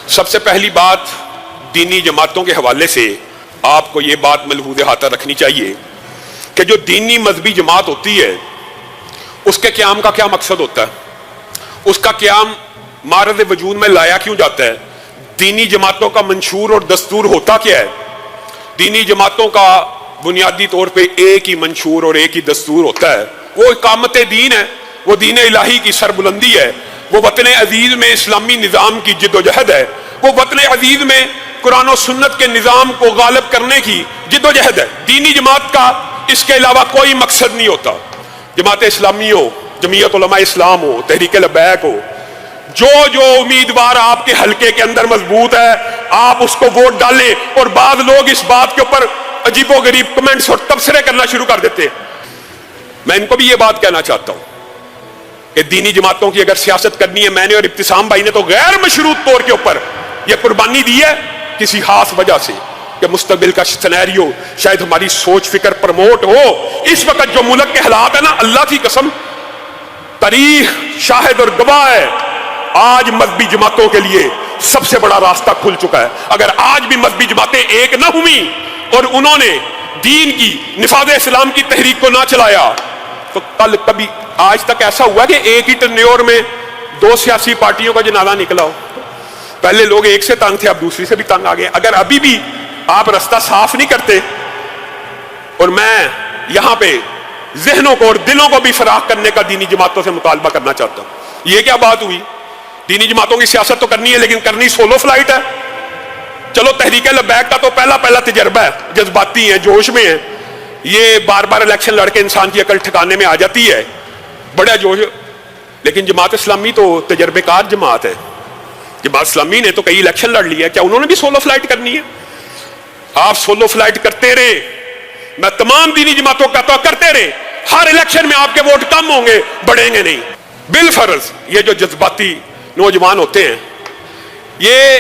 سب سے پہلی بات دینی جماعتوں کے حوالے سے آپ کو یہ بات ملحوظ احاطہ رکھنی چاہیے کہ جو دینی مذہبی جماعت ہوتی ہے اس کے قیام کا کیا مقصد ہوتا ہے، اس کا قیام معرض وجود میں لایا کیوں جاتا ہے، دینی جماعتوں کا منشور اور دستور ہوتا کیا ہے۔ دینی جماعتوں کا بنیادی طور پہ ایک ہی منشور اور ایک ہی دستور ہوتا ہے، وہ اقامت دین ہے، وہ دین الہی کی سربلندی ہے، وہ وطن عزیز میں اسلامی نظام کی جد و جہد ہے، وہ وطن عزیز میں قرآن و سنت کے نظام کو غالب کرنے کی جد و جہد ہے۔ دینی جماعت کا اس کے علاوہ کوئی مقصد نہیں ہوتا۔ جماعت اسلامی ہو، جمعیت علماء اسلام ہو، تحریک لبیک ہو، جو امیدوار آپ کے حلقے کے اندر مضبوط ہے آپ اس کو ووٹ ڈالیں، اور بعض لوگ اس بات کے اوپر عجیب و غریب کمنٹس اور تبصرے کرنا شروع کر دیتے ہیں۔ میں ان کو بھی یہ بات کہنا چاہتا ہوں کہ دینی جماعتوں کی اگر سیاست کرنی ہے، میں نے اور ابتسام بھائی نے تو غیر مشروط طور کے اوپر یہ قربانی دی ہے کسی خاص وجہ سے کہ مستقبل کا سینیریو شاید ہماری سوچ فکر پروموٹ ہو۔ اس وقت جو ملک کے حالات ہیں نا، اللہ کی قسم تاریخ شاہد اور گواہ ہے، آج مذہبی جماعتوں کے لیے سب سے بڑا راستہ کھل چکا ہے۔ اگر آج بھی مذہبی جماعتیں ایک نہ ہوئیں اور انہوں نے دین کی نفاذ اسلام کی تحریک کو نہ چلایا تو کل کبھی آج تک ایسا ہوا کہ ایک ہی ٹرنیور میں دو سیاسی پارٹیوں کا جنازہ نکلا ہو۔ پہلے لوگ ایک سے تنگ تھے، اب دوسری سے بھی تنگ آ گئے۔ اگر ابھی بھی آپ رستہ صاف نہیں کرتے، اور میں یہاں پہ ذہنوں کو اور دلوں کو بھی فراخ کرنے کا دینی جماعتوں سے مطالبہ کرنا چاہتا ہوں۔ یہ کیا بات ہوئی؟ دینی جماعتوں کی سیاست تو کرنی ہے لیکن کرنی سولو فلائٹ ہے۔ چلو تحریک لبیک کا تو پہلا تجربہ ہے، جذباتی ہیں، جوش میں ہیں، یہ بار بار الیکشن لڑ کے انسان کی عقل ٹھکانے میں آ جاتی ہے، بڑا جوش۔ لیکن جماعت اسلامی تو تجربے کار جماعت ہے۔ جماعت اسلامی نے تو کئی الیکشن لڑ لی ہے، کیا انہوں نے بھی سولو فلائٹ کرنی ہے؟ آپ سولو فلائٹ کرتے رہے، میں تمام دینی جماعتوں کا تو کرتے رہے، ہر الیکشن میں آپ کے ووٹ کم ہوں گے، بڑھیں گے نہیں۔ بالفرض یہ جو جذباتی نوجوان ہوتے ہیں، یہ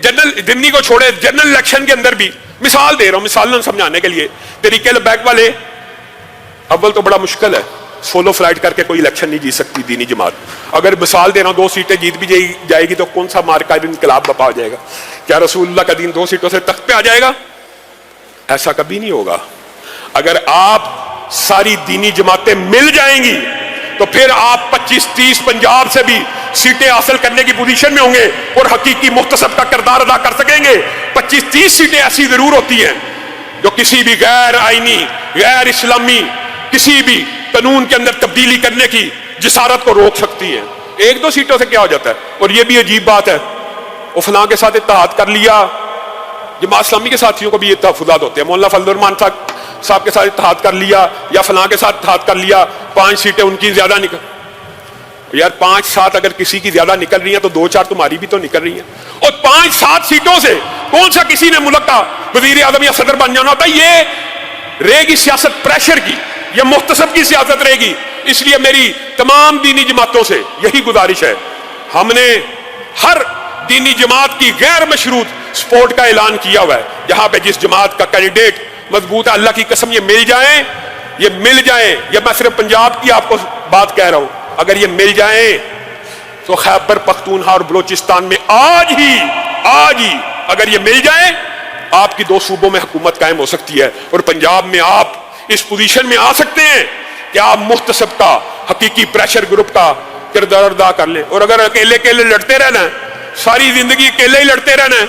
جنرل دمنی کو چھوڑے جنرل الیکشن کے اندر بھی، مثال دے رہا ہوں مثال سمجھانے کے لیے، تحریک لبیک والے اول تو بڑا مشکل ہے، سولو فلائٹ کر کے کوئی الیکشن نہیں جیت سکتی دینی جماعت۔ اگر مثال دے رہا ہوں 2 سیٹیں جیت بھی جائے گی تو کون سا مارکا انقلاب بپا ہو جائے گا؟ کیا رسول اللہ کا دین 2 سیٹوں سے تخت پہ آ جائے گا؟ ایسا کبھی نہیں ہوگا۔ اگر آپ ساری دینی جماعتیں مل جائیں گی تو پھر آپ 25-30 پنجاب سے بھی سیٹیں حاصل کرنے کی پوزیشن میں ہوں گے اور حقیقی محتسب کا کردار ادا کر سکیں گے۔ 25-30 سیٹیں ایسی ضرور ہوتی ہیں جو کسی بھی غیر آئینی، غیر اسلامی کسی بھی قانون کے اندر تبدیلی کرنے کی جسارت کو روک سکتی ہیں۔ 1-2 سیٹوں سے کیا ہو جاتا ہے؟ اور یہ بھی عجیب بات ہے، وہ فلاں کے ساتھ اتحاد کر لیا، جماعت اسلامی کے ساتھیوں کو بھی یہ تحفظات ہوتے ہیں، مولانا فضل الرحمان صاحب کے ساتھ اتحاد کر لیا یا فلاں کے ساتھ اتحاد کر لیا، 5 سیٹیں ان کی زیادہ نکل، یار 5-7 اگر کسی کی زیادہ نکل رہی ہیں تو 2-4 تمہاری بھی تو نکل رہی ہیں۔ اور 5-7 سیٹوں سے کون سا کسی نے ملک کا وزیر اعظم یا صدر بن جانا ہوتا ہے؟ یہ رہے گی سیاست پریشر کی، یہ محتسب کی سیاست رہے گی۔ اس لیے میری تمام دینی جماعتوں سے یہی گزارش ہے، ہم نے ہر دینی جماعت کی غیر مشروط سپورٹ کا اعلان کیا ہوا ہے، جہاں پہ جس جماعت کا کینڈیڈیٹ مضبوط ہے، اللہ کی قسم یہ مل جائیں، یہ میں صرف پنجاب کی آپ کو بات کہہ رہا ہوں، اگر یہ مل جائیں تو خیبر پختونخوا اور بلوچستان میں آج ہی اگر یہ مل جائیں آپ کی 2 صوبوں میں حکومت قائم ہو سکتی ہے، اور پنجاب میں آپ اس پوزیشن میں آ سکتے ہیں کہ آپ محتسب کا حقیقی پریشر گروپ کا کردار ادا کر لیں۔ اور اگر اکیلے لڑتے رہنا ہے، ساری زندگی اکیلے ہی لڑتے رہنا ہے،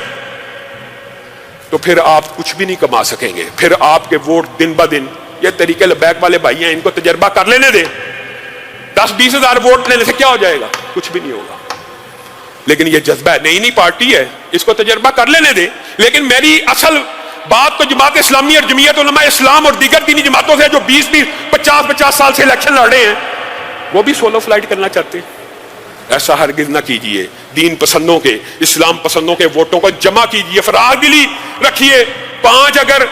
تو پھر آپ کچھ بھی نہیں کما سکیں گے۔ پھر آپ کے ووٹ دن بہ دن، یہ تحریک لبیک والے بھائی ہیں، ان کو تجربہ کر لینے دیں، 10-20 ہزار ووٹ لینے سے کیا ہو جائے گا؟ کچھ بھی نہیں ہوگا۔ لیکن یہ جذبہ ہے، نئی پارٹی ہے، اس کو تجربہ کر لینے دیں۔ لیکن میری اصل بات تو جماعت اسلامی اور جمعیت علماء اسلام اور دیگر دینی جماعتوں سے جو 20-50 سال سے الیکشن لڑ رہے ہیں، وہ بھی سولو فلائٹ کرنا چاہتے ہیں۔ ایسا ہرگز نہ کیجئے، دین پسندوں کے، اسلام پسندوں کے ووٹوں کو جمع کیجئے، فراغ دلی رکھیے۔ 5 اگر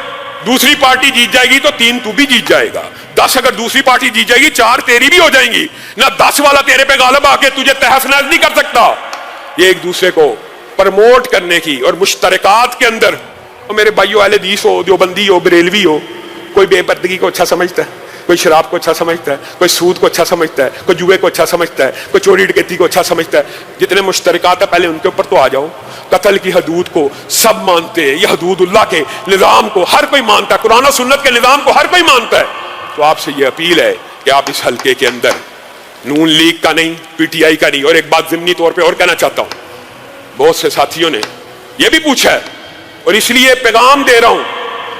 دوسری پارٹی جیت جائے گی تو 3 تو بھی جیت جائے گا، 10 اگر دوسری پارٹی جیت جائے گی 4 تیری بھی ہو جائیں گی، نہ 10 والا تیرے پہ غالب آ کے تجھے تحس نحس نہیں کر سکتا۔ یہ ایک دوسرے کو پرموٹ کرنے کی اور مشترکات کے اندر، اور میرے بھائیو اہل حدیث ہو، دیوبندی ہو، بریلوی ہو، کوئی بے پردگی کو اچھا سمجھتا ہے، کوئی شراب کو اچھا سمجھتا ہے، کوئی سود کو اچھا سمجھتا ہے، کوئی جوئے کو اچھا سمجھتا ہے، کوئی چوری ڈکیتی کو اچھا سمجھتا ہے۔ جتنے مشترکات ہیں پہلے ان کے اوپر تو آ جاؤ۔ قتل کی حدود کو سب مانتے ہیں، یہ حدود اللہ کے نظام کو ہر کوئی مانتا ہے، قرآن و سنت کے نظام کو ہر کوئی مانتا ہے. تو آپ سے یہ اپیل ہے کہ آپ اس حلقے کے اندر نون لیگ کا نہیں، پی ٹی آئی کا نہیں. اور ایک بات ضمنی طور پہ اور کہنا چاہتا ہوں، بہت سے ساتھیوں نے یہ بھی پوچھا ہے اور اس لیے پیغام دے رہا ہوں،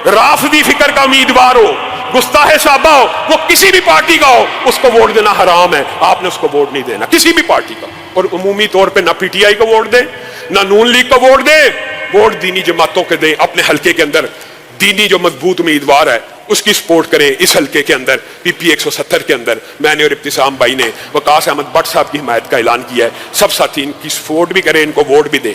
رافضی فکر کا امیدوار ہو، گستاخ صحابہ ہو، وہ کسی بھی پارٹی کا ہو، اس کو ووٹ دینا حرام ہے. آپ نے اس کو ووٹ نہیں دینا، کسی بھی پارٹی کا. اور عمومی طور پہ نہ پی ٹی آئی کو ووٹ دیں، نہ نون لیگ کو ووٹ دیں. ووٹ دینی جماعتوں کے دیں. اپنے حلقے کے اندر دینی جو مضبوط امیدوار ہے اس کی سپورٹ کریں. اس حلقے کے اندر پی پی 170 کے اندر میں نے اور ابتسام بھائی نے وقاص احمد بٹ صاحب کی حمایت کا اعلان کیا ہے. سب ساتھی ان کی سپورٹ بھی کریں، ان کو ووٹ بھی دیں.